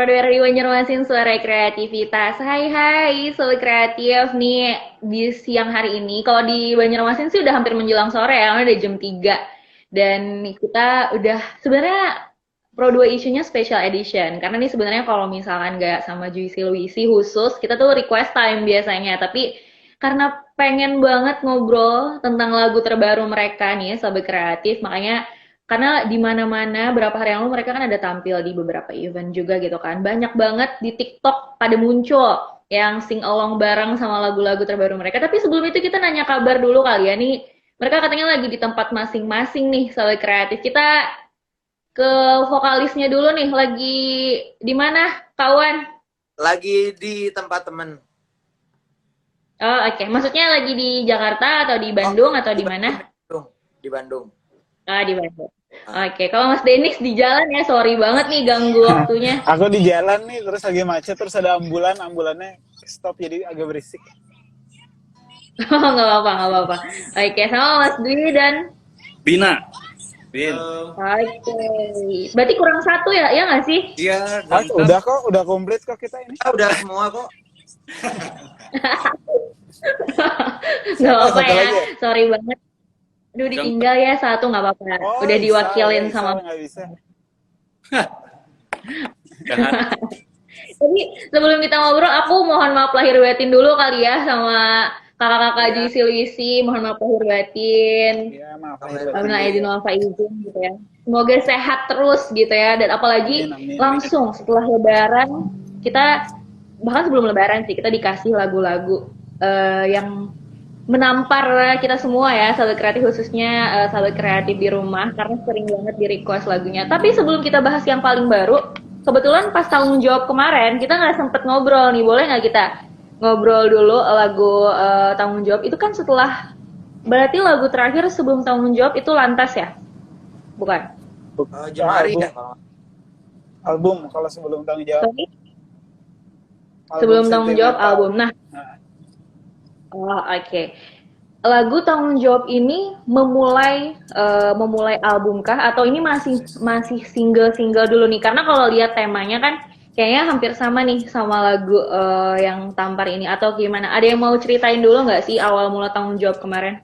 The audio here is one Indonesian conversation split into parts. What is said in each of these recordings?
dari Banjarmasin Suara Kreativitas. Hai Sobat Kreatif nih di siang hari ini. Kalau di Banjarmasin sih udah hampir menjelang sore ya, udah jam 3. Dan kita udah sebenarnya Pro 2 isunya special edition. Karena nih sebenarnya kalau misalkan nggak sama Juicy Luisi khusus, kita tuh request time biasanya. Tapi karena pengen banget ngobrol tentang lagu terbaru mereka nih, Sobat Kreatif, makanya karena di mana-mana berapa hari yang lalu mereka kan ada tampil di beberapa event juga gitu kan. Banyak banget di TikTok pada muncul yang sing along bareng sama lagu-lagu terbaru mereka. Tapi sebelum itu kita nanya kabar dulu kali ya nih. Mereka katanya lagi di tempat masing-masing nih, Sobat Kreatif. Kita ke vokalisnya dulu nih. Lagi di mana, kawan? Lagi di tempat temen. Oh, oke. Maksudnya lagi di Jakarta atau di Bandung atau di mana? Bandung. Di Bandung. Ah, di Bandung. Oke, kalau Mas Denis di jalan ya, sorry banget nih ganggu waktunya. Aku di jalan nih, terus lagi macet, terus ada ambulannya stop jadi agak berisik. Oh, nggak apa-apa, nggak apa-apa. Oke, sama Mas Dwi dan Bina. Bin. oke. Berarti kurang satu ya, ya nggak sih? Iya, Udah kok, udah komplit kok kita ini. Udah semua kok. Nggak apa-apa Satu ya, lagi ya? sorry banget. Aduh, ditinggal ya satu, nggak apa-apa. Oh, Udah Isa, diwakilin Isa sama. nggak bisa. Jadi sebelum kita ngobrol, aku mohon maaf lahir batin dulu kali ya sama kakak-kakak di Silwisi. Mohon maaf lahir batin. Iya, maaf. Alhamdulillah izin wal faizin gitu ya. Semoga sehat terus gitu ya, dan apalagi Amin, amin. langsung setelah Lebaran kita, bahkan sebelum Lebaran sih, kita dikasih lagu-lagu yang menampar kita semua ya, sahabat kreatif, khususnya sahabat kreatif di rumah, karena sering banget di request lagunya. Tapi sebelum kita bahas yang paling baru, kebetulan pas tanggung jawab kemarin kita nggak sempet ngobrol nih, boleh nggak kita ngobrol dulu lagu tanggung jawab itu kan setelah, berarti lagu terakhir sebelum tanggung jawab itu Lantas ya, bukan? Jemari album, ya kalau. album kalau sebelum tanggung jawab. Tapi Album sebelum tanggung jawab sentimental. album. Nah, oh, oke. Lagu tanggung jawab ini memulai album kah atau ini masih single dulu nih? Karena kalau lihat temanya kan kayaknya hampir sama nih sama lagu yang Tampar ini, atau gimana? Ada yang mau ceritain dulu nggak sih awal mula tanggung jawab kemarin?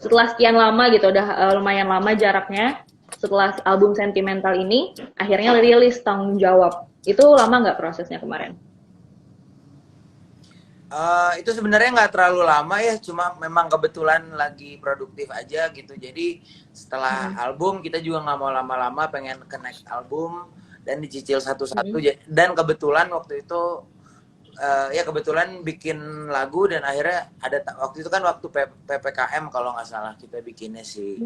Setelah sekian lama gitu, udah lumayan lama jaraknya. Setelah album sentimental ini, akhirnya rilis tanggung jawab. Itu lama nggak prosesnya kemarin? Itu sebenarnya nggak terlalu lama ya, cuma memang kebetulan lagi produktif aja gitu. Jadi setelah album kita juga nggak mau lama-lama, pengen ke next album dan dicicil satu-satu. Dan kebetulan waktu itu ya kebetulan bikin lagu, dan akhirnya ada waktu itu kan waktu PPKM kalau nggak salah kita bikinnya sih.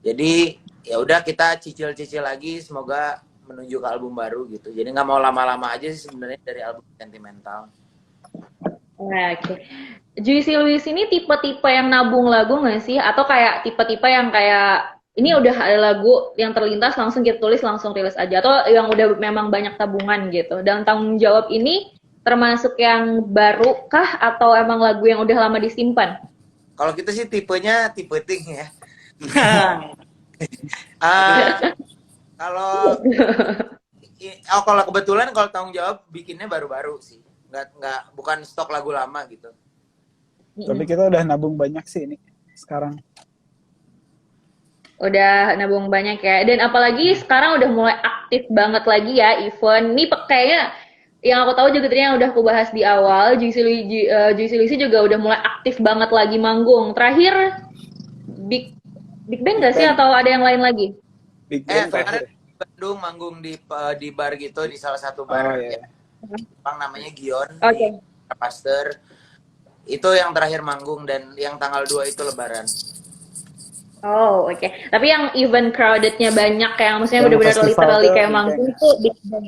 Jadi ya udah kita cicil-cicil lagi, semoga menuju ke album baru gitu. Jadi nggak mau lama-lama aja sih sebenarnya dari album sentimental. Oke. Juicy Luis ini tipe-tipe yang nabung lagu nggak sih? Atau kayak tipe-tipe yang kayak ini udah ada lagu yang terlintas langsung kita tulis langsung rilis aja? Atau yang udah memang banyak tabungan gitu? Dan tanggung jawab ini termasuk yang baru kah? Atau emang lagu yang udah lama disimpan? Kalau kita sih tipenya tipe ting ya. Kalau kebetulan kalau tanggung jawab bikinnya baru-baru sih, bukan stok lagu lama gitu. Tapi kita udah nabung banyak sih ini sekarang. Udah nabung banyak ya. Dan apalagi sekarang udah mulai aktif banget lagi ya event. Ini kayaknya yang aku tahu juga tadi yang udah aku bahas di awal, Juicy Luisi juga udah mulai aktif banget lagi manggung. Terakhir Big Band nggak sih atau ada yang lain lagi? Big Band Kemarin di Bandung manggung di bar gitu, di salah satu bar Jepang namanya Gion. Oke. Pasteur. Itu yang terakhir manggung, dan yang tanggal 2 itu Lebaran. Oh, oke. Tapi yang event crowded-nya banyak, kayak maksudnya benar-benar literally kayak manggung itu Big Bang.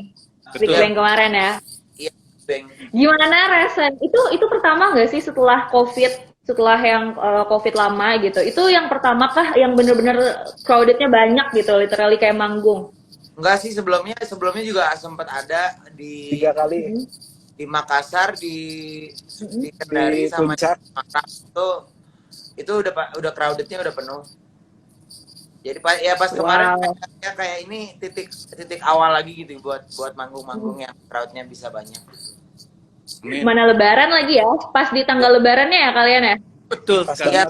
Big Bang kemarin ya. Iya, Bang. Gimana resen? Itu pertama nggak sih setelah COVID? Setelah yang COVID lama gitu, itu yang pertama kah yang bener-bener crowded-nya banyak gitu, literally kayak manggung? Enggak sih, sebelumnya juga sempat ada di 3 kali di Makassar, di Kendari, di sama Puncak. Makassar itu udah crowded-nya udah penuh. Jadi pas kemarin Wow. kayak ini titik awal lagi gitu buat manggung-manggung yang crowd-nya bisa banyak. Amin. Mana lebaran lagi ya? Pas di tanggal lebarannya ya kalian ya? Betul Pas sekali. banget.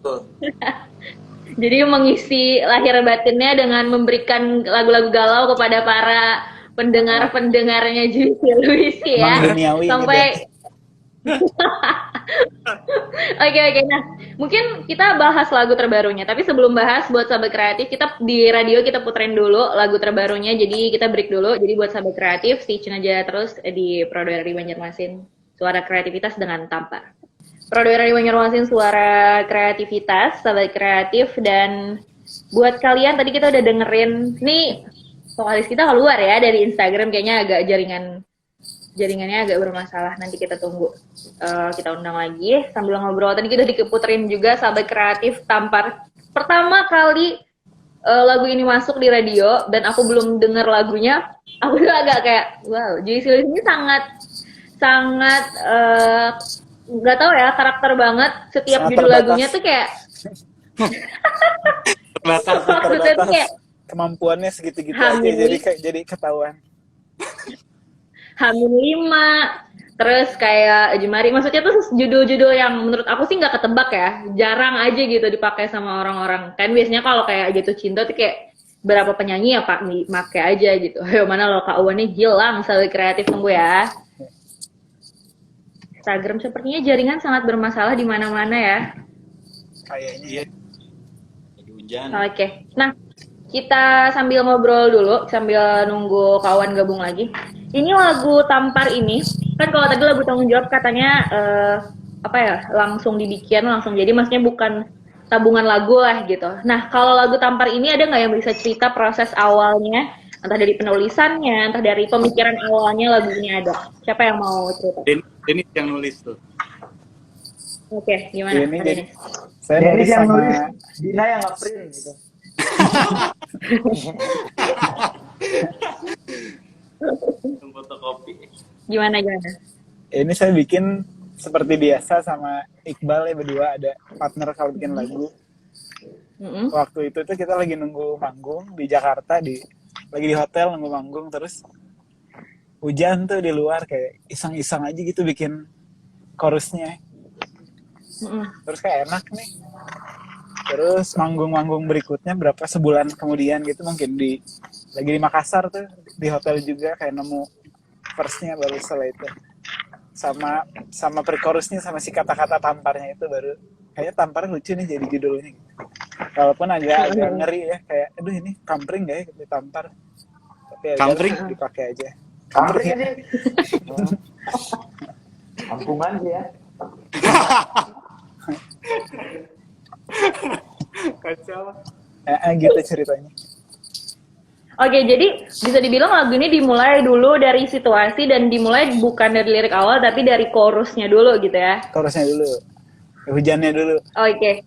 Betul. Jadi mengisi lahir batinnya dengan memberikan lagu-lagu galau kepada para pendengar-pendengarnya Juicy Luicy Emang ya. duniawi Sampai ngedance. Oke. Nah, mungkin kita bahas lagu terbarunya. Tapi sebelum bahas buat sahabat kreatif, kita di radio kita puterin dulu lagu terbarunya. Jadi kita break dulu. Jadi buat sahabat kreatif, stay tune aja terus di Pro dari Banjarmasin. Suara kreativitas dengan tampar. Pro dari Banjarmasin, suara kreativitas, sahabat kreatif. Dan buat kalian tadi kita udah dengerin nih vokalis kita keluar ya dari Instagram, kayaknya agak jaringannya agak bermasalah. Nanti kita tunggu, kita undang lagi sambil ngobrol. Tadi kita diputerin juga sahabat kreatif tampar pertama kali lagu ini masuk di radio dan aku belum denger lagunya. Aku tuh agak kayak wow, Juicy Luicy ini sangat nggak tahu ya, karakter banget. Setiap Sangat judul terbatas. lagunya tuh kayak Terbatas. maksudnya tuh kayak Kemampuannya segitu-gitu Hamil. aja jadi ketahuan. Hamil 5, terus kayak Jemari, maksudnya tuh judul-judul yang menurut aku sih nggak ketebak ya, jarang aja gitu dipakai sama orang-orang. Kan biasanya kalau kayak Jatuh Cinta tuh kayak berapa penyanyi ya Pak make aja gitu. Ayo mana lo Kak Uwan nih hilang, selalu kreatif, tunggu ya. Instagram sepertinya jaringan sangat bermasalah di mana-mana ya. Kayaknya. Iya. Lagi hujan. Oke, nah kita sambil ngobrol dulu, sambil nunggu kawan gabung lagi. Ini lagu Tampar ini, kan kalau tadi lagu Tanggung Jawab katanya apa ya, langsung dibikin, langsung jadi, maksudnya bukan tabungan lagu lah gitu. Nah, kalau lagu Tampar ini ada nggak yang bisa cerita proses awalnya, entah dari penulisannya, entah dari pemikiran awalnya lagu ini ada? Siapa yang mau cerita? Dennis yang nulis tuh. Oke, gimana? Ini Pak jadi Dennis? saya Dennis nulis yang sama nulis, Dina yang nge-print gitu. Fotokopi. Gimana? ini saya bikin seperti biasa sama Iqbal ya, berdua ada partner kalau bikin lagu. Mm-mm. Waktu itu tuh kita lagi nunggu manggung di Jakarta, lagi di hotel nunggu manggung, terus hujan tuh di luar, kayak iseng-iseng aja gitu bikin chorusnya. Mm-mm. Terus kayak enak nih. Terus manggung-manggung berikutnya berapa sebulan kemudian gitu, mungkin lagi di Makassar tuh di hotel juga, kayak nemu verse-nya baru setelah itu. Sama pre-chorusnya sama si kata-kata tamparnya itu baru kayaknya tamparnya lucu nih jadi judulnya gitu. Walaupun agak ngeri ya, kayak aduh ini kampring gak ya ditampar. Tapi ya Kampring? udah, dipakai aja. Kampring ya. sih. Kampungan sih ya. Kacau. Gitu ceritanya. Oke, jadi bisa dibilang lagu ini dimulai dulu dari situasi dan dimulai bukan dari lirik awal tapi dari chorusnya dulu gitu ya. Chorusnya dulu. Hujannya dulu. Oke.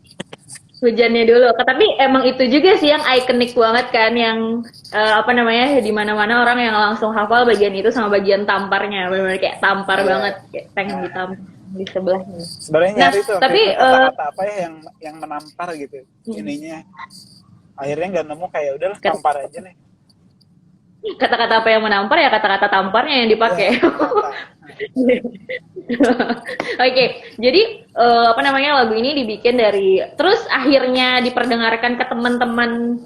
Hujannya dulu. Tapi emang itu juga sih yang ikonik banget kan, yang apa namanya, di mana-mana orang yang langsung hafal bagian itu sama bagian tamparnya. Benar-benar kayak tampar banget, kayak pengen ditampar di sebelahnya. Sebenarnya Nah, nyari tuh tapi, kata-kata apa ya yang menampar gitu ininya. Akhirnya nggak nemu, kayak udahlah tampar aja nih. Kata-kata apa yang menampar ya kata-kata tamparnya yang dipakai. Ya, Oke, jadi apa namanya, lagu ini dibikin dari, terus akhirnya diperdengarkan ke teman-teman,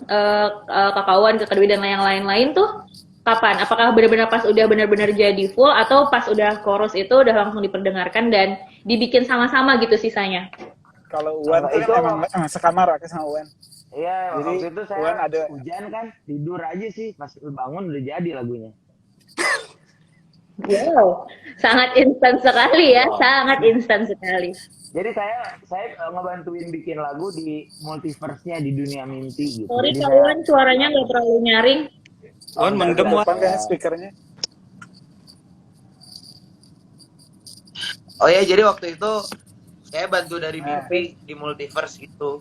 kakawan, ke Kedwi dan yang lain-lain tuh kapan? Apakah benar-benar pas udah benar-benar jadi full atau pas udah chorus itu udah langsung diperdengarkan dan dibikin sama-sama gitu sisanya? Kalau Uwan Kalau tuh itu- kan emang sekamar aku sama Uwan. Iya, Jadi, waktu itu saya Wan ada- hujan kan, tidur aja sih, pas bangun udah jadi lagunya. Wow, sangat instan sekali ya, sangat instan sekali. Jadi saya ngebantuin bikin lagu di multiverse-nya di dunia mimpi gitu. Sorry Jadi kawan, suaranya nggak terlalu nyaring. Wan mendem Wan. Depan kan speakernya. Oh ya, jadi waktu itu saya bantu dari mimpi di multiverse gitu.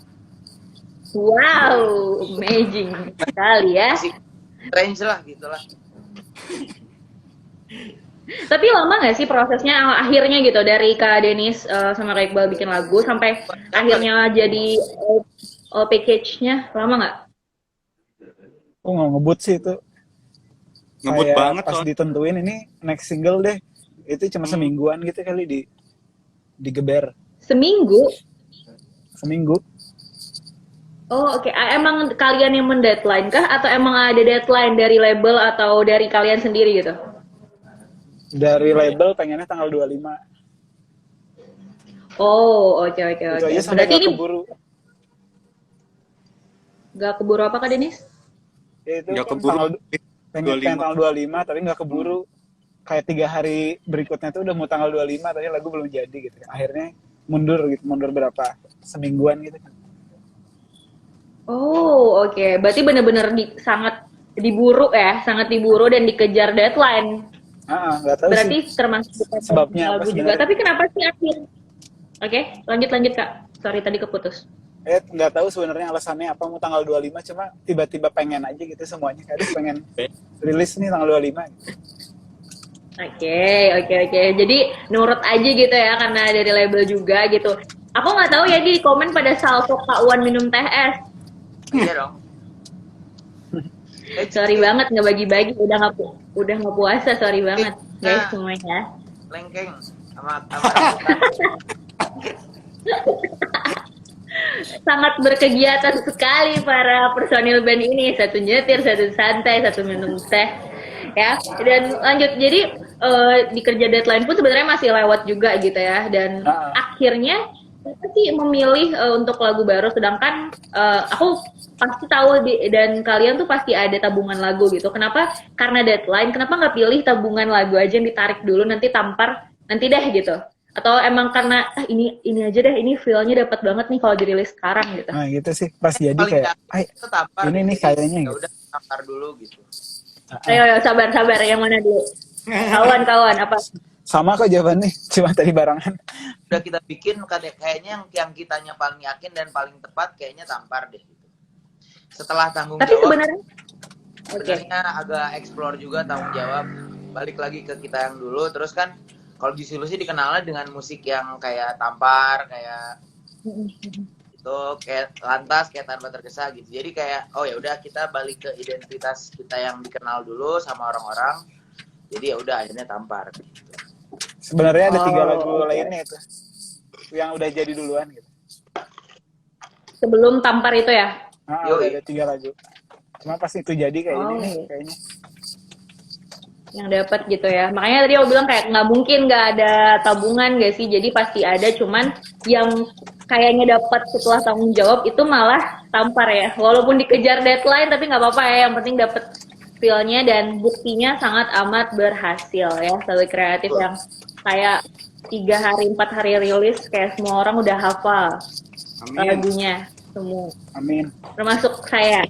Wow, amazing sekali ya. Strange lah gitulah. Tapi lama nggak sih prosesnya akhirnya gitu dari Kak Denis sama Kak Iqbal bikin lagu sampai akhirnya jadi all package-nya, lama nggak? nggak ngebut sih itu. Ngebut Kayak banget pas soalnya. ditentuin ini next single deh, itu cuma semingguan gitu kali digeber Seminggu? seminggu. Oh oke. Emang kalian yang mendeadline kah? Atau emang ada deadline dari label atau dari kalian sendiri gitu? Dari label pengennya tanggal 25. Oh oke oke Itu oke. aja sampai Berarti nggak ini keburu. nggak keburu apa Kak Denis? Ya itu Nggak kan keburu. pengen 25. tanggal 25 tapi nggak keburu. Kayak 3 hari berikutnya tuh udah mau tanggal 25 tapi lagu belum jadi gitu. Akhirnya mundur berapa semingguan gitu kan. Oh oke. Berarti benar-benar sangat diburu ya, sangat diburu dan dikejar deadline. Nggak tahu Berarti sih termasuk sebabnya apa lagu juga. sebenarnya. Tapi kenapa sih akhir? Oke, lanjut Kak. Sorry tadi keputus. Nggak tahu sebenarnya alasannya apa mau tanggal 25, cuma tiba-tiba pengen aja gitu semuanya. Kadang pengen rilis nih tanggal 25 gitu. Oke. Jadi nurut aja gitu ya karena dari label juga gitu. Aku nggak tahu ya di komen pada salvo Kak Wan minum teh es. Iya dong. Sorry banget nggak bagi-bagi, udah nggak puasa, sorry banget guys semuanya. Lengkeng sama Sangat berkegiatan sekali para personil band ini, satu nyetir, satu santai, satu minum teh ya. Dan lanjut, jadi di kerja deadline pun sebenarnya masih lewat juga gitu ya. Dan akhirnya kita sih memilih untuk lagu baru, sedangkan aku pasti tahu dan kalian tuh pasti ada tabungan lagu gitu. Kenapa? Karena deadline. Kenapa nggak pilih tabungan lagu aja yang ditarik dulu, nanti tampar nanti deh gitu? Atau emang karena ini aja deh, ini feel-nya dapat banget nih kalau dirilis sekarang gitu. Nah gitu sih pas jadi paling kayak itu tampar ini nih kayaknya ya gitu. udah tampar dulu gitu. Ayo sabar yang mana dulu? Kawan apa? Sama kok jawabannya, cuma tadi barangan. Udah kita bikin kayaknya yang kitanya paling yakin dan paling tepat kayaknya tampar deh gitu. Setelah tanggung Tapi jawab sebenarnya agak explore juga tanggung jawab, balik lagi ke kita yang dulu. Terus kan kalau di Silu sih dikenalnya dengan musik yang kayak tampar, kayak itu kayak lantas, kayak tanpa tergesa gitu. Jadi kayak oh ya udah kita balik ke identitas kita yang dikenal dulu sama orang-orang. Jadi ya udah akhirnya tampar gitu. Sebenarnya ada 3 lagu lainnya itu yang udah jadi duluan gitu. sebelum tampar itu ya? Udah ada 3 lagu. Cuma pas itu jadi kayak ini nih kayaknya. Yang dapat gitu ya. Makanya tadi aku bilang kayak nggak mungkin nggak ada tabungan gak sih? Jadi pasti ada, cuman yang kayaknya dapat setelah tanggung jawab itu malah tampar ya. Walaupun dikejar deadline tapi nggak apa-apa ya. Yang penting dapat feel-nya dan buktinya sangat amat berhasil ya. Selalu kreatif yang kayak 3 hari 4 hari rilis kayak semua orang udah hafal lagunya semua. Amin. Termasuk saya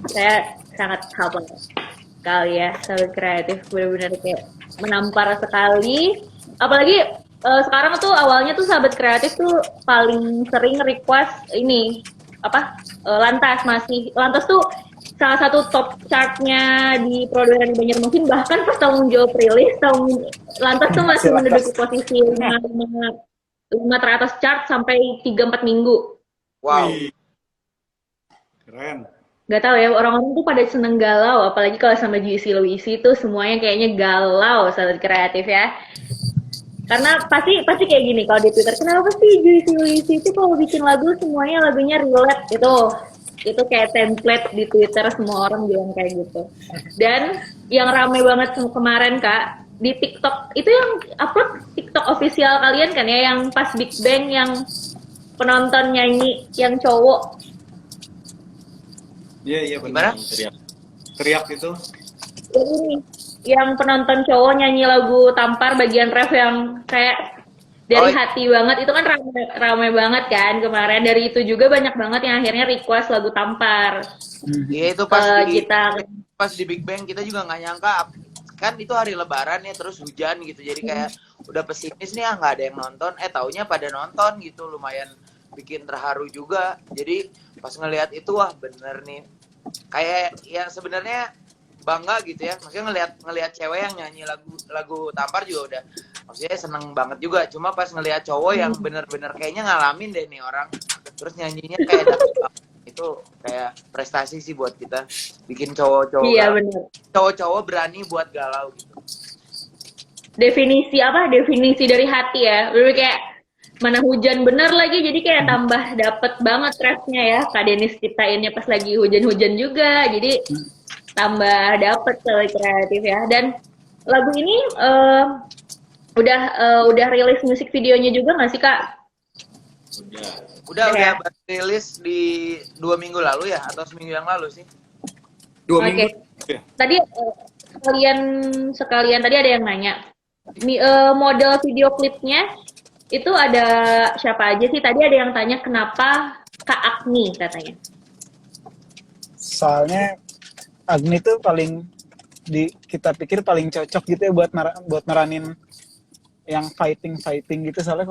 sangat hafal sekali ya. Selalu kreatif, benar-benar kayak menampar sekali. Apalagi sekarang tuh awalnya tuh sahabat kreatif tuh paling sering request ini Lantas tuh salah satu top chartnya di Prodware di Banjarmasin, bahkan pas tanggung jawab rilis Lantas tuh masih menduduki posisi 5 teratas chart sampai 3-4 minggu. Wow. Keren. Gak tahu ya, orang-orang tuh pada seneng galau, apalagi kalau sama Juicy Luisi tuh semuanya kayaknya galau sahabat kreatif ya. Karena pasti kayak gini kalau di Twitter, kenapa sih Juicy Luisi itu kalau bikin lagu semuanya lagunya relate itu kayak template di Twitter, semua orang bilang kayak gitu. Dan yang rame banget kemarin Kak di TikTok itu yang upload TikTok official kalian kan ya, yang pas Big Bang yang penonton nyanyi yang cowok. Iya benar. Teriak itu. Ini yang penonton cowok nyanyi lagu Tampar bagian ref yang kayak dari hati banget, itu kan rame banget kan kemarin. Dari itu juga banyak banget yang akhirnya request lagu Tampar. Iya itu pas di Big Bang kita juga nggak nyangka kan itu hari Lebaran ya, terus hujan gitu, jadi kayak udah pesimis nih nggak ada yang nonton, taunya pada nonton gitu, lumayan bikin terharu juga. Jadi pas ngelihat itu wah bener nih, kayak ya sebenarnya bangga gitu ya, maksudnya ngelihat cewek yang nyanyi lagu Tampar juga udah maksudnya seneng banget juga. Cuma pas ngelihat cowok yang bener-bener kayaknya ngalamin deh nih orang, terus nyanyinya kayak dapet itu kayak prestasi sih buat kita. Bikin cowok-cowok Iya galau. benar. Cowok-cowok berani buat galau gitu. Definisi apa? Definisi dari hati ya. Bener kayak mana hujan bener lagi, jadi kayak tambah dapet banget refnya ya. Kak Denis ciptainnya pas lagi hujan-hujan juga, jadi tambah dapet Soul Kreatif ya. Dan lagu ini udah rilis musik videonya juga nggak sih Kak? Udah. Udah Ya. baru rilis di 2 minggu lalu ya atau seminggu yang lalu sih. 2 Oke. minggu. Ya. Tadi sekalian tadi ada yang nanya. Model video klipnya itu ada siapa aja sih? Tadi ada yang tanya kenapa Kak Agni katanya. Soalnya Agni tuh paling kita pikir paling cocok gitu ya buat meranin yang fighting gitu. Soalnya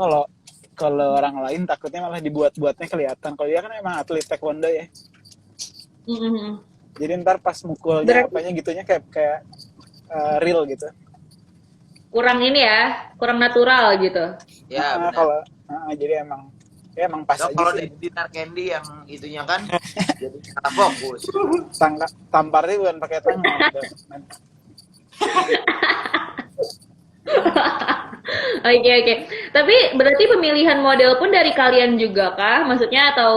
kalau orang lain takutnya malah dibuat-buatnya kelihatan. Kalau dia kan emang atlet taekwondo ya. Mm-hmm. Jadi ntar pas mukulnya apanya gitunya kayak real gitu. Kurang ini ya, kurang natural gitu. Ya, benar. Kalau jadi emang pas aja Kalau sih. di Dinar Candy yang itunya kan jadi salah fokus. Tamparnya bukan pakai tangan. Oke. Tapi berarti pemilihan model pun dari kalian juga kah? Maksudnya atau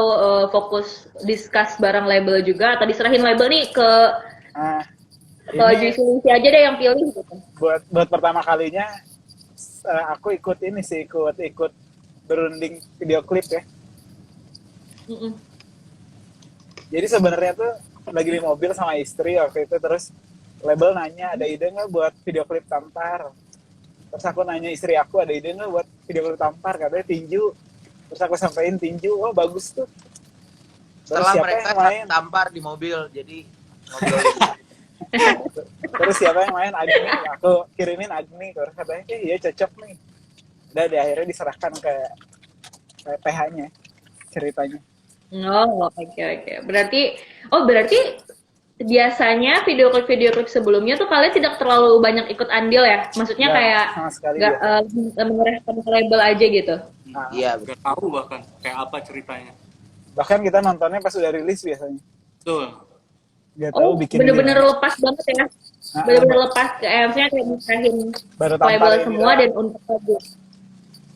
fokus discuss bareng label juga atau diserahin label nih ke Juicy aja deh yang pilih gitu. Buat pertama kalinya aku ikut berunding video klip ya. Mm-mm. Jadi sebenarnya tuh lagi di mobil sama istri waktu itu, terus label nanya ada ide nggak buat video klip Tampar. Terus aku nanya istri aku ada ide nggak buat video klip Tampar, katanya tinju. Terus aku sampein tinju, oh bagus tuh. Terus Setelah siapa mereka yang main? tampar di mobil, jadi ngobrol. Terus siapa yang main? Agni. Aku kirimin Agni, terus katanya iya cocok nih. Udah di akhirnya diserahkan ke PH-nya ceritanya. Oh, oke. Berarti biasanya video klip sebelumnya tuh kalian tidak terlalu banyak ikut andil ya? Maksudnya Nggak, kayak sama sekali nggak ya. mengerahkan ke label aja gitu. Nah, Iya, Gak tahu bahkan kayak apa ceritanya. bahkan kita nontonnya pas udah rilis biasanya. Betul. Gak tahu bikin bener-bener gimana. lepas banget ya. Bener-bener lepas, maksudnya kayak misahin Baru label tampar ini semua doang. dan untuk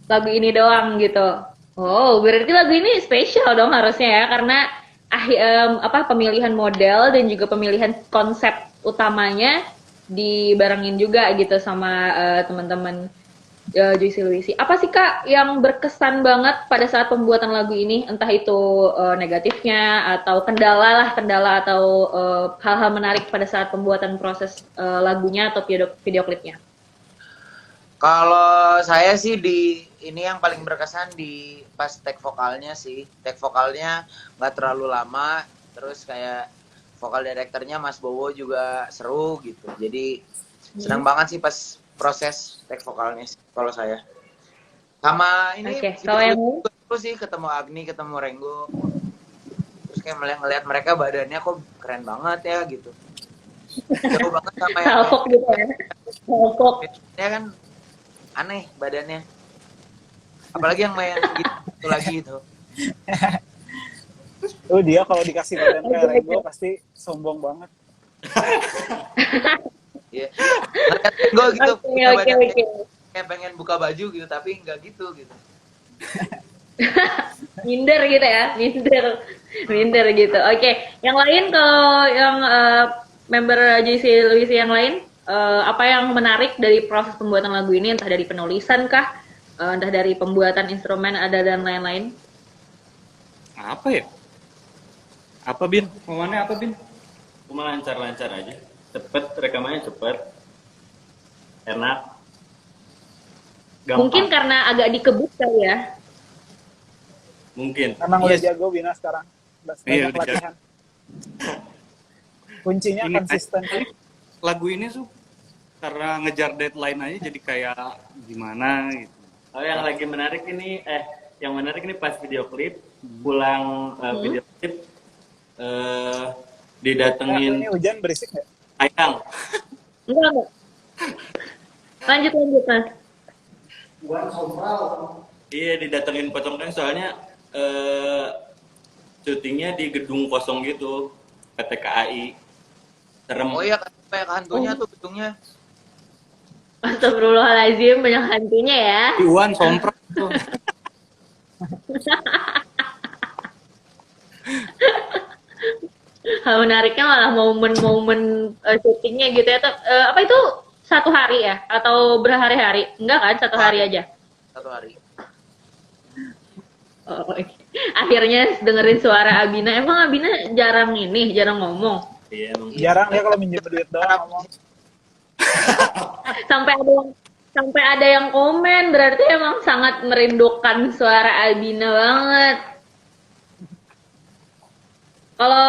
lagu ini doang gitu. Oh, berarti lagu ini spesial dong harusnya ya, karena pemilihan model dan juga pemilihan konsep utamanya dibarengin juga gitu sama teman-teman Juicy Luicy. Apa sih Kak yang berkesan banget pada saat pembuatan lagu ini? Entah itu negatifnya atau kendala atau hal-hal menarik pada saat pembuatan proses lagunya atau video klipnya? kalau saya sih ini yang paling berkesan di pas take vokalnya sih. Take vokalnya nggak terlalu lama, terus kayak vokal direkturnya Mas Bowo juga seru gitu. Jadi senang banget sih pas proses take vokalnya sih, kalau saya. Sama ini kalau yang terus sih ketemu Agni, ketemu Renggo. Terus kayak ngeliat mereka badannya kok keren banget ya gitu. Jauh banget sama yang salfok gitu ya. Salfok. ya kan aneh badannya. Apalagi yang main gitu lagi itu. Dia kalau dikasih badan kayak Renggo pasti sombong banget. Iya. Ngeliat Renggo gitu. Oke. Kayak pengen buka baju gitu, tapi nggak gitu. Minder gitu ya, minder gitu. Oke. Yang lain kalau yang member Juicy Luicy yang lain, apa yang menarik dari proses pembuatan lagu ini? Entah dari penulisan kah, entah dari pembuatan instrumen ada dan lain-lain. Apa ya? Apa Bin? Momennya apa Bin? Cuma lancar-lancar aja. Cepet, rekamannya cepet. Enak. Gampang. Mungkin karena agak dikebut kali ya. Mungkin. Emang udah jago Bina sekarang. Iya, Banyak latihan. Kuncinya Ini konsisten. Lagu ini tuh karena ngejar deadline aja jadi kayak gimana gitu. Oh, yang lagi menarik ini, yang menarik ini pas video klip, pulang video klip, didatengin Ini hujan berisik nggak? Ayang. Enggak. Lanjut Mas. Iya, didatengin Pocong Keng soalnya syutingnya di gedung kosong gitu, PT KAI. Serem. Oh iya, kayak hantunya tuh gedungnya. Astagfirullahaladzim, banyak hantunya ya. Iwan Somprak tuh. Hal menariknya malah momen-momen syutingnya gitu ya. Apa itu satu hari ya? Atau berhari-hari? Enggak kan, satu hari aja. Satu hari. Oh, oke. Akhirnya dengerin suara Abina. Emang Abina jarang ngomong. Iya, emang. Jarang ya kalau minjem duit doang ngomong. Sampai ada yang komen, berarti emang sangat merindukan suara Abina banget. Kalau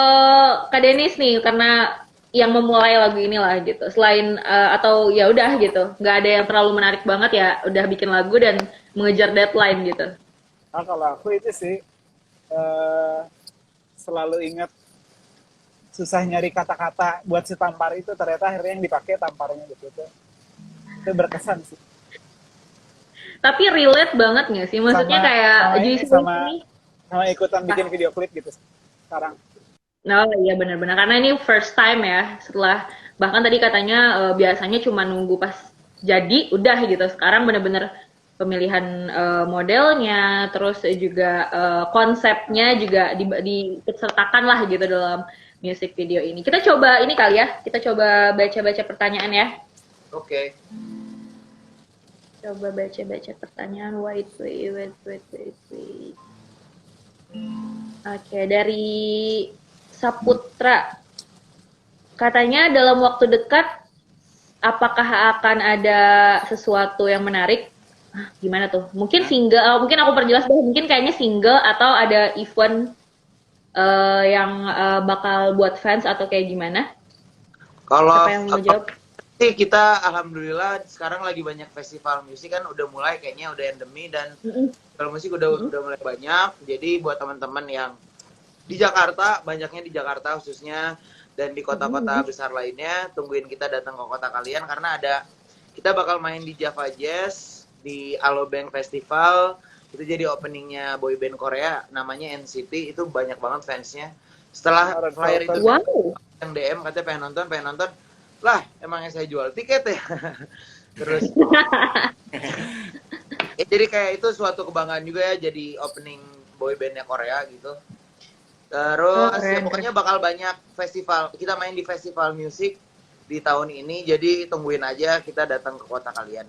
Kak Denis nih, karena yang memulai lagu inilah gitu, selain atau ya udah gitu, nggak ada yang terlalu menarik banget ya, udah bikin lagu dan mengejar deadline gitu. Nah, kalau aku itu sih selalu ingat susah nyari kata-kata buat si tampar itu, ternyata akhirnya yang dipakai tamparnya gitu tuh. Itu berkesan sih. Tapi relate banget nggak sih? Maksudnya kayak Juicy sama ikutan bikin video klip gitu sekarang. Oh iya benar-benar, karena ini first time ya, setelah bahkan tadi katanya biasanya cuma nunggu pas jadi udah gitu, sekarang benar-benar pemilihan modelnya, terus juga konsepnya juga disertakan lah gitu dalam music video ini. Kita coba ini kali ya, kita coba baca-baca pertanyaan ya. Oke. Coba baca-baca pertanyaan. Wait. Oke, dari Saputra. Katanya dalam waktu dekat, apakah akan ada sesuatu yang menarik? Gimana tuh? Mungkin single, mungkin aku perjelas deh, mungkin kayaknya single atau ada event yang bakal buat fans atau kayak gimana? Kalau Siapa yang mau jawab? sih kita alhamdulillah sekarang lagi banyak festival musik kan udah mulai kayaknya udah endemi dan kalau musik udah mulai banyak. Jadi buat teman-teman yang di Jakarta, banyaknya di Jakarta khususnya dan di kota-kota besar lainnya, tungguin kita datang ke kota kalian karena kita bakal main di Java Jazz, di Alobank Festival, itu jadi openingnya boyband Korea namanya NCT, itu banyak banget fansnya. Setelah flyer itu yang DM katanya pengen nonton, lah emangnya saya jual tiket ya. Terus jadi kayak itu suatu kebanggaan juga ya jadi opening boybandnya Korea gitu. Terus ya pokoknya bakal banyak festival, kita main di festival musik di tahun ini, jadi tungguin aja kita datang ke kota kalian.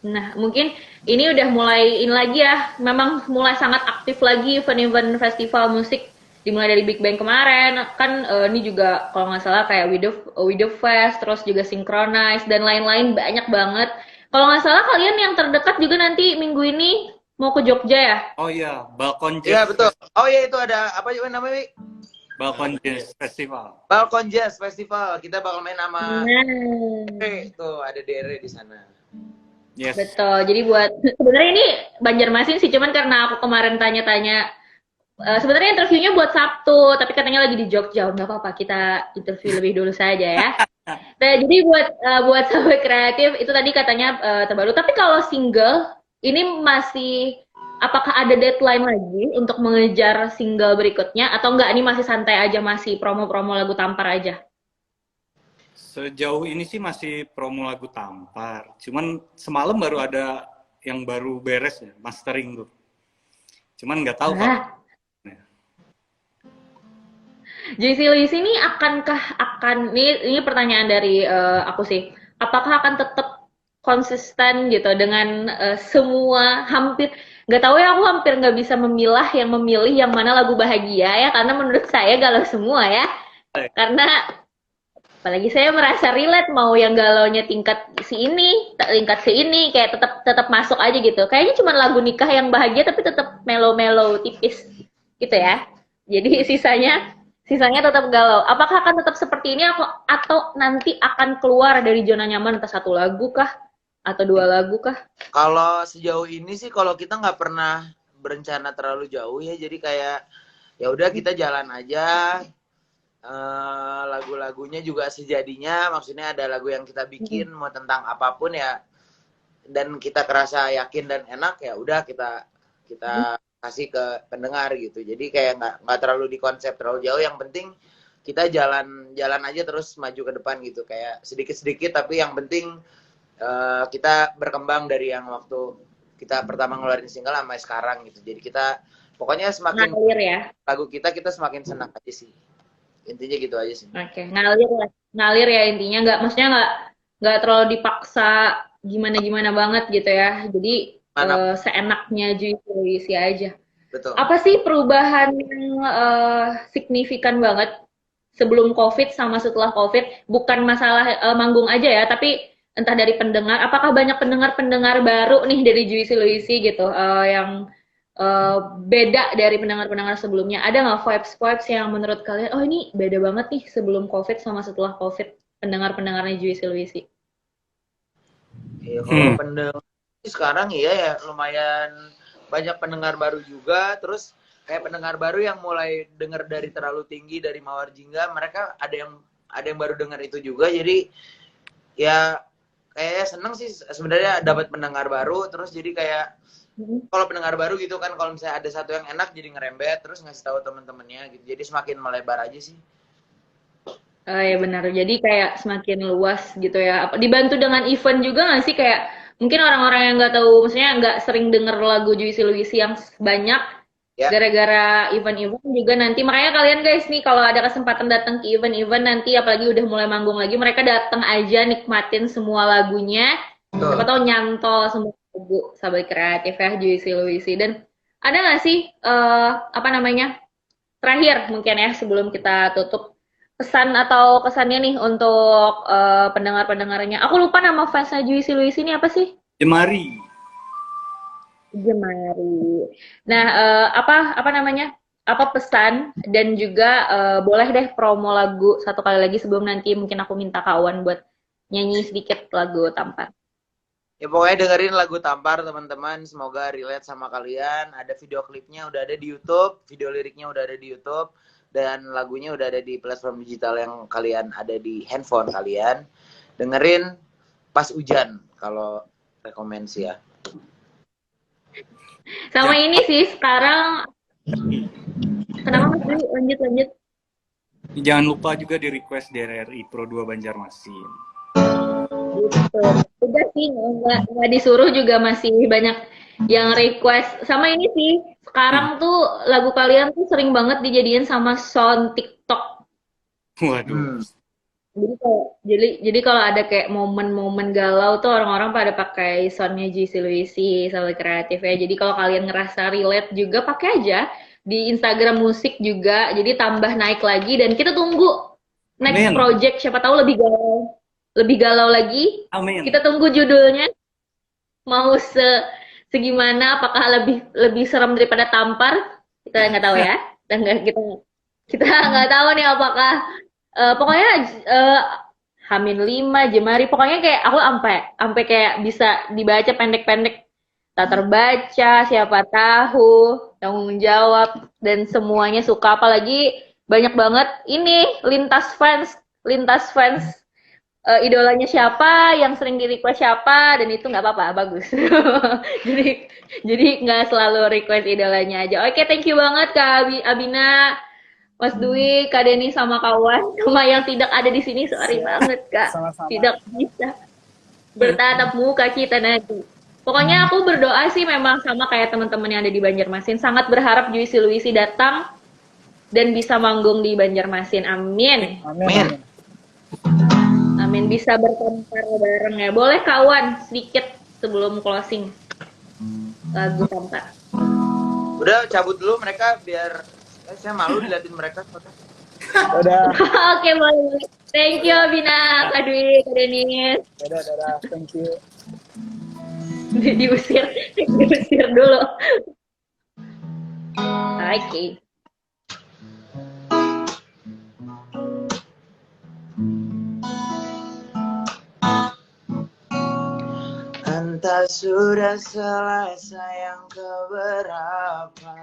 Nah, mungkin ini udah mulai ini lagi ya, memang mulai sangat aktif lagi event-event festival musik, dimulai dari Big Bang kemarin, kan ini juga kalau nggak salah kayak Widow Fest, terus juga Synchronize, dan lain-lain banyak banget. Kalau nggak salah kalian yang terdekat juga nanti minggu ini mau ke Jogja ya? Oh iya, Balkon Jazz. Iya betul. Oh iya itu ada apa juga namanya? Balkon Jazz Festival. Balkon Jazz Festival. Kita bakal main sama tuh ada Dere di sana. Yes. Betul. Jadi buat sebenarnya ini Banjarmasin sih, cuman karena aku kemarin tanya-tanya sebenarnya interviewnya buat Sabtu, tapi katanya lagi di Jogja. Nggak apa-apa, kita interview lebih dulu saja ya. Nah, jadi buat sahabat kreatif itu tadi katanya terbaru. Tapi kalau single ini masih, apakah ada deadline lagi untuk mengejar single berikutnya atau enggak, ini masih santai aja, masih promo-promo lagu Tampar aja? Sejauh ini sih masih promo lagu Tampar. Cuman semalam baru ada yang baru beres ya, mastering tuh. Cuman nggak tahu kapan. JC Lewis ini ini pertanyaan dari aku sih, apakah akan tetap konsisten gitu dengan semua, hampir nggak tahu ya, aku hampir nggak bisa memilih yang mana lagu bahagia ya, karena menurut saya galau semua ya, karena apalagi saya merasa relate, mau yang galaunya tingkat si ini kayak tetap masuk aja gitu, kayaknya cuma lagu nikah yang bahagia tapi tetap melo-melo tipis gitu ya, jadi sisanya tetap galau. Apakah akan tetap seperti ini atau nanti akan keluar dari zona nyaman, entah satu lagu kah atau dua lagu kah? Kalau sejauh ini sih kalau kita nggak pernah berencana terlalu jauh ya, jadi kayak ya udah kita jalan aja, lagu-lagunya juga sejadinya, maksudnya ada lagu yang kita bikin mau tentang apapun ya, dan kita kerasa yakin dan enak ya udah kita kasih ke pendengar gitu. Jadi kayak nggak terlalu di konsep terlalu jauh. Yang penting kita jalan aja terus maju ke depan gitu. Kayak sedikit-sedikit tapi yang penting kita berkembang dari yang waktu kita pertama ngeluarin single sampai sekarang gitu. Jadi kita pokoknya semakin Ngalir ya. lagu kita semakin senang aja sih. Intinya gitu aja sih. Oke, ngalir ya intinya, maksudnya nggak terlalu dipaksa gimana banget gitu ya. Jadi Mana? seenaknya Juicy aja. Betul. Apa sih perubahan yang signifikan banget sebelum COVID sama setelah COVID? Bukan masalah manggung aja ya, tapi entah dari pendengar. Apakah banyak pendengar-pendengar baru nih dari Juicy Luicy gitu yang beda dari pendengar-pendengar sebelumnya? Ada nggak vibes yang menurut kalian, oh ini beda banget nih sebelum COVID sama setelah COVID pendengar-pendengarnya Juicy Luicy? Iya, kalau pendengar sekarang iya ya lumayan banyak pendengar baru juga. Terus kayak pendengar baru yang mulai denger dari Terlalu Tinggi dari Mawar Jingga, mereka ada yang baru denger itu juga. Jadi ya kayak seneng sih sebenarnya dapat pendengar baru. Terus jadi kayak kalau pendengar baru gitu kan, kalau misalnya ada satu yang enak jadi ngerembet terus ngasih tahu teman-temannya gitu. Jadi semakin melebar aja sih. Oh ya benar, jadi kayak semakin luas gitu ya. Dibantu dengan event juga nggak sih, kayak mungkin orang-orang yang nggak tahu, maksudnya nggak sering denger lagu Juicy Luicy yang banyak Ya. gara-gara event-event juga nanti. Makanya kalian guys nih kalau ada kesempatan datang ke event-event nanti, apalagi udah mulai manggung lagi, mereka datang aja nikmatin semua lagunya. Siapa tahu nyantol semua lagu Sahabat Kreatif ya Juicy Luicy. Dan ada nggak sih apa namanya, terakhir mungkin ya sebelum kita tutup, pesan atau kesannya nih untuk pendengar-pendengarnya. Aku lupa nama fansnya Juicy Luicy ini apa sih? Jemari. Jemari. Nah, apa namanya? Apa pesan dan juga boleh deh promo lagu satu kali lagi sebelum nanti mungkin aku minta kawan buat nyanyi sedikit lagu Tampar. Ya pokoknya dengerin lagu Tampar teman-teman, semoga relate sama kalian. Ada video klipnya udah ada di YouTube, video liriknya udah ada di YouTube, dan lagunya udah ada di platform digital yang kalian ada di handphone kalian. Dengerin pas hujan kalau rekomendasi ya. Sama ini sih sekarang, kenapa Mas Dwi? Lanjut. Jangan lupa juga di request DRRI Pro 2 Banjarmasin. Gitu. Udah sih, nggak disuruh juga masih banyak yang request. Sama ini sih, sekarang tuh lagu kalian tuh sering banget dijadiin sama sound TikTok. Waduh. Jadi kalau ada kayak momen-momen galau tuh orang-orang pada pakai soundnya Juicy Luicy sama Kreatif ya. Jadi kalau kalian ngerasa relate juga pakai aja di Instagram musik juga. Jadi tambah naik lagi dan kita tunggu next Amin. project, siapa tahu lebih galau lagi. Amin. Kita tunggu judulnya mau segimana, apakah lebih serem daripada Tampar, kita nggak tahu ya. Kita nggak tahu nih apakah pokoknya Hamin 5 Jemari, pokoknya kayak aku sampai kayak bisa dibaca pendek-pendek, tak terbaca, siapa tahu, tanggung jawab, dan semuanya suka. Apalagi banyak banget ini lintas fans idolanya siapa, yang sering di request siapa, dan itu nggak apa-apa, bagus. jadi nggak selalu request idolanya aja. Oke, thank you banget Kak Abina, Mas Dwi, Kak Denny sama kawan, sama yang tidak ada di sini, sorry banget Kak, Sama-sama. tidak bisa bertatap muka kita nanti. Pokoknya aku berdoa sih memang sama kayak teman-teman yang ada di Banjarmasin, sangat berharap Juicy Luicy datang dan bisa manggung di Banjarmasin. Amin. Amin. Amin, bisa bertampar bareng ya. Boleh kawan sedikit sebelum closing lagu Tampar. Udah cabut dulu mereka biar saya malu diliatin mereka. Udah. Oke, boleh. Thank you Bina, Kak Dwi, Kak Denis. Dadah. Thank you. diusir dulu. Oke. Entah sudah selesai yang keberapa,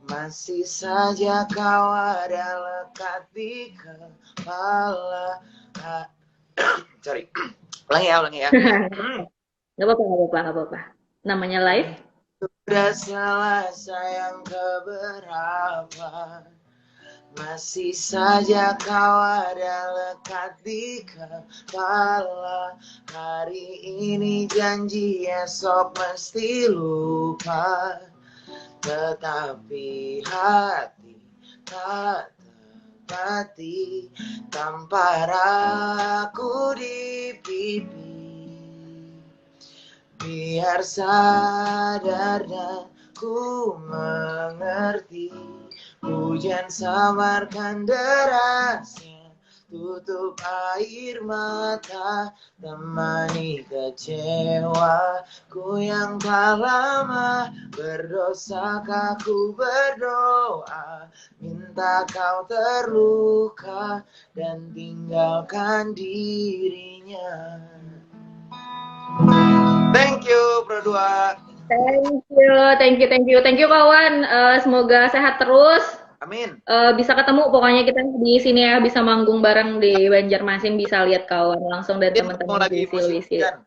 masih saja kau ada lekat di kepala. Sorry, ulangi ya. Nggak apa-apa. Namanya live. Sudah salah sayang keberapa, masih saja kau ada lekat di kepala. Hari ini janji esok mesti lupa, tetapi hati tak tepati tampar aku di pipi. Biar sadar dan ku mengerti, hujan samarkan derasnya, tutup air mata, temani kecewaku yang tak lama. Berdosakah ku berdoa, minta kau terluka dan tinggalkan dirinya. Thank you, Pro 2. Thank you kawan. Semoga sehat terus. Amin. Bisa ketemu pokoknya kita di sini ya, bisa manggung bareng di Banjarmasin, bisa lihat kawan langsung dan Mau teman-teman lagi visi. musim hujan.